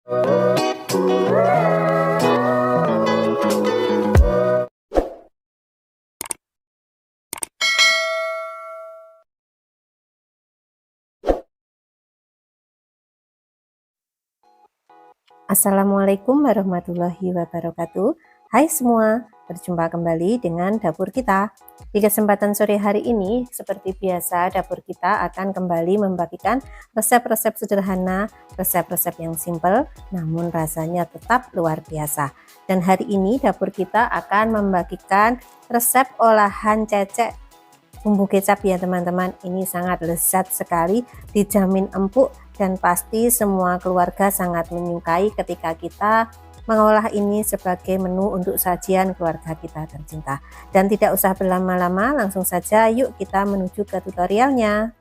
Assalamualaikum warahmatullahi wabarakatuh. Hai semua, berjumpa kembali dengan dapur kita. Di kesempatan sore hari ini, seperti biasa, dapur kita akan kembali membagikan resep-resep sederhana, resep-resep yang simple, namun rasanya tetap luar biasa. Dan hari ini dapur kita akan membagikan resep olahan cecek bumbu kecap ya teman-teman. Ini sangat lezat sekali, dijamin empuk, dan pasti semua keluarga sangat menyukai ketika kita mengolah ini sebagai menu untuk sajian keluarga kita tercinta. Dan tidak usah berlama-lama, langsung saja yuk kita menuju ke tutorialnya.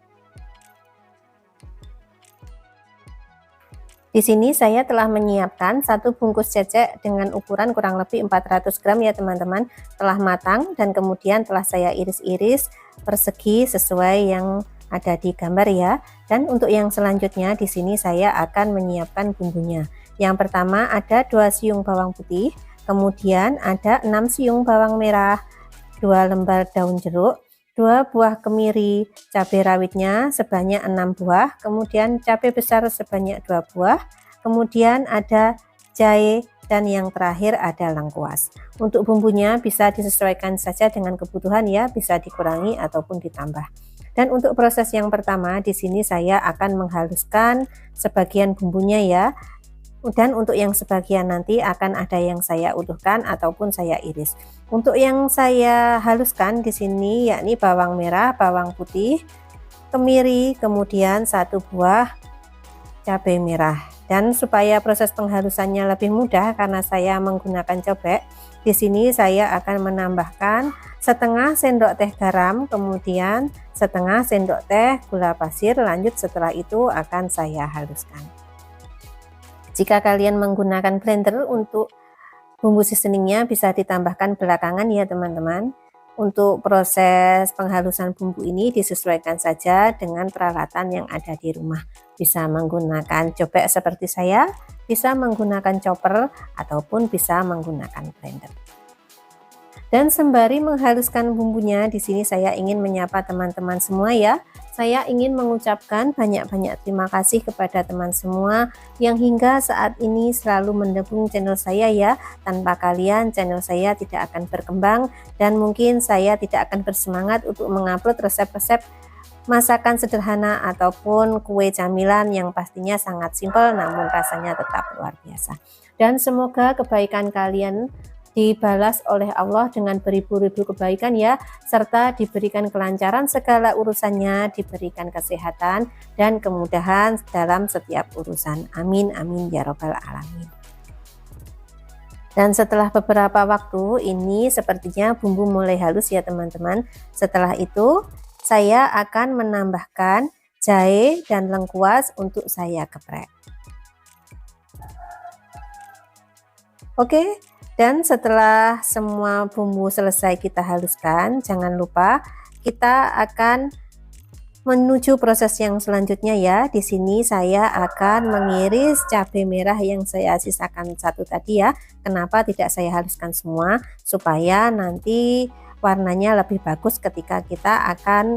Di sini saya telah menyiapkan satu bungkus cecek dengan ukuran kurang lebih 400 gram ya teman-teman, telah matang dan kemudian telah saya iris-iris persegi sesuai yang ada di gambar ya. Dan untuk yang selanjutnya di sini saya akan menyiapkan bumbunya. Yang pertama ada 2 siung bawang putih, kemudian ada 6 siung bawang merah, 2 lembar daun jeruk, 2 buah kemiri, cabai rawitnya sebanyak 6 buah, kemudian cabai besar sebanyak 2 buah, kemudian ada jahe, dan yang terakhir ada lengkuas. Untuk bumbunya bisa disesuaikan saja dengan kebutuhan ya, bisa dikurangi ataupun ditambah. Dan untuk proses yang pertama di sini saya akan menghaluskan sebagian bumbunya ya. Dan untuk yang sebagian nanti akan ada yang saya utuhkan ataupun saya iris. Untuk yang saya haluskan di sini yakni bawang merah, bawang putih, kemiri, kemudian 1 buah cabai merah. Dan supaya proses penghalusannya lebih mudah karena saya menggunakan cobek, di sini saya akan menambahkan setengah sendok teh garam, kemudian setengah sendok teh gula pasir, lanjut setelah itu akan saya haluskan. Jika kalian menggunakan blender untuk bumbu seasoningnya bisa ditambahkan belakangan ya teman-teman. Untuk proses penghalusan bumbu ini disesuaikan saja dengan peralatan yang ada di rumah. Bisa menggunakan cobek seperti saya, bisa menggunakan chopper, ataupun bisa menggunakan blender. Dan sembari menghaluskan bumbunya, di sini saya ingin menyapa teman-teman semua ya. Saya ingin mengucapkan banyak-banyak terima kasih kepada teman semua yang hingga saat ini selalu mendukung channel saya ya. Tanpa kalian channel saya tidak akan berkembang dan mungkin saya tidak akan bersemangat untuk mengupload resep-resep masakan sederhana ataupun kue camilan yang pastinya sangat simpel namun rasanya tetap luar biasa. Dan semoga kebaikan kalian dibalas oleh Allah dengan beribu-ribu kebaikan ya, serta diberikan kelancaran segala urusannya, diberikan kesehatan dan kemudahan dalam setiap urusan. Amin amin ya robbal alamin. Dan setelah beberapa waktu ini sepertinya bumbu mulai halus ya teman-teman. Setelah itu saya akan menambahkan jahe dan lengkuas untuk saya geprek. Oke. Dan setelah semua bumbu selesai kita haluskan, jangan lupa kita akan menuju proses yang selanjutnya ya. Di sini saya akan mengiris cabai merah yang saya sisakan satu tadi ya. Kenapa tidak saya haluskan semua? Supaya nanti warnanya lebih bagus ketika kita akan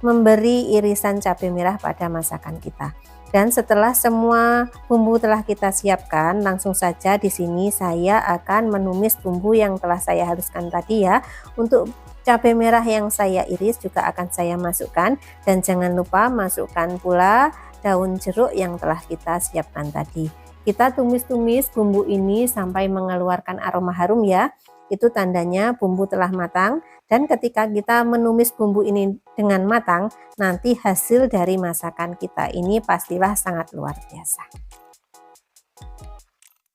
memberi irisan cabai merah pada masakan kita. Dan setelah semua bumbu telah kita siapkan, langsung saja di sini saya akan menumis bumbu yang telah saya haluskan tadi ya. Untuk cabai merah yang saya iris juga akan saya masukkan, dan jangan lupa masukkan pula daun jeruk yang telah kita siapkan tadi. Kita tumis-tumis bumbu ini sampai mengeluarkan aroma harum ya. Itu tandanya bumbu telah matang. Dan ketika kita menumis bumbu ini dengan matang, nanti hasil dari masakan kita ini pastilah sangat luar biasa.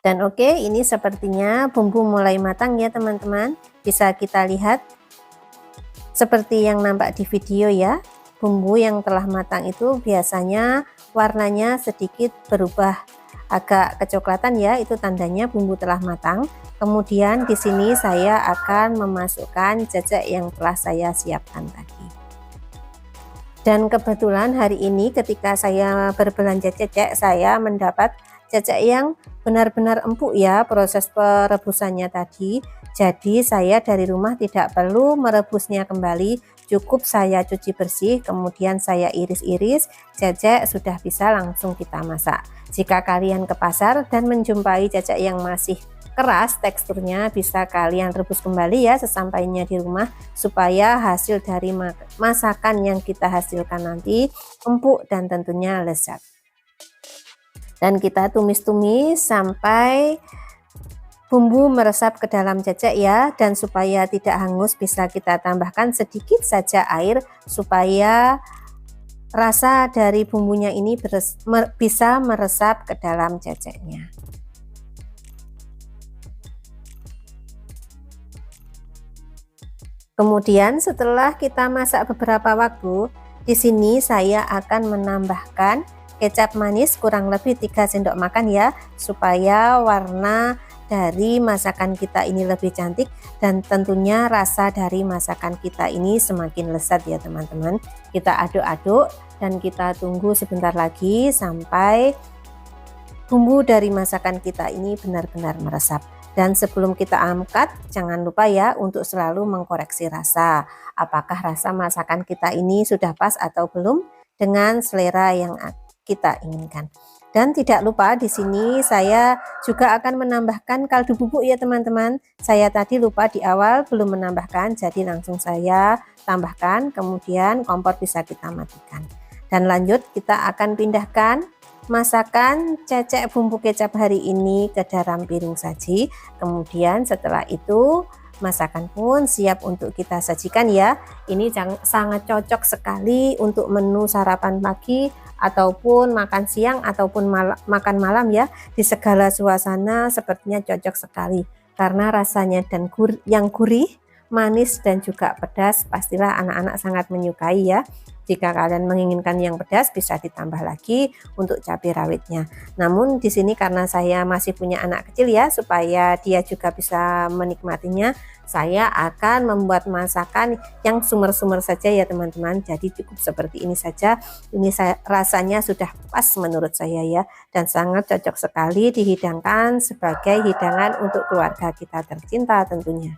Dan oke, ini sepertinya bumbu mulai matang ya teman-teman. Bisa kita lihat seperti yang nampak di video ya. Bumbu yang telah matang itu biasanya warnanya sedikit berubah agak kecoklatan ya, itu tandanya bumbu telah matang. Kemudian di sini saya akan memasukkan cecek yang telah saya siapkan tadi. Dan kebetulan hari ini ketika saya berbelanja cecek, saya mendapat cecek yang benar-benar empuk ya proses perebusannya tadi. Jadi saya dari rumah tidak perlu merebusnya kembali, cukup saya cuci bersih, kemudian saya iris-iris, cecek sudah bisa langsung kita masak. Jika kalian ke pasar dan menjumpai cecek yang masih keras teksturnya, bisa kalian rebus kembali ya sesampainya di rumah, supaya hasil dari masakan yang kita hasilkan nanti empuk dan tentunya lezat. Dan kita tumis-tumis sampai bumbu meresap ke dalam cecek ya, dan supaya tidak hangus bisa kita tambahkan sedikit saja air supaya rasa dari bumbunya ini bisa meresap ke dalam ceceknya. Kemudian setelah kita masak beberapa waktu, di sini saya akan menambahkan kecap manis kurang lebih 3 sendok makan ya, supaya warna dari masakan kita ini lebih cantik dan tentunya rasa dari masakan kita ini semakin lezat ya teman-teman. Kita aduk-aduk dan kita tunggu sebentar lagi sampai bumbu dari masakan kita ini benar-benar meresap. Dan sebelum kita angkat, jangan lupa ya untuk selalu mengkoreksi rasa. Apakah rasa masakan kita ini sudah pas atau belum dengan selera yang kita inginkan. Dan tidak lupa di sini saya juga akan menambahkan kaldu bubuk ya teman-teman. Saya tadi lupa di awal belum menambahkan, jadi langsung saya tambahkan, kemudian kompor bisa kita matikan. Dan lanjut kita akan pindahkan masakan cecek bumbu kecap hari ini ke dalam piring saji. Kemudian setelah itu masakan pun siap untuk kita sajikan ya. Ini sangat cocok sekali untuk menu sarapan pagi ataupun makan siang ataupun makan malam ya. Di segala suasana sepertinya cocok sekali karena rasanya dan yang gurih, manis dan juga pedas, pastilah anak-anak sangat menyukai ya. Jika kalian menginginkan yang pedas bisa ditambah lagi untuk cabai rawitnya. Namun di sini karena saya masih punya anak kecil ya, supaya dia juga bisa menikmatinya, saya akan membuat masakan yang sumber-sumber saja ya teman-teman. Jadi cukup seperti ini saja. Ini rasanya sudah pas menurut saya ya, dan sangat cocok sekali dihidangkan sebagai hidangan untuk keluarga kita tercinta tentunya.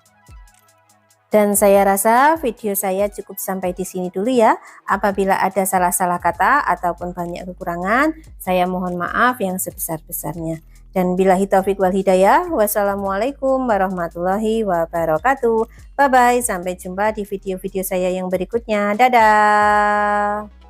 Dan saya rasa video saya cukup sampai di sini dulu ya. Apabila ada salah-salah kata ataupun banyak kekurangan, saya mohon maaf yang sebesar-besarnya. Dan billahi taufik wal hidayah. Wassalamualaikum warahmatullahi wabarakatuh. Bye bye, sampai jumpa di video-video saya yang berikutnya. Dadah.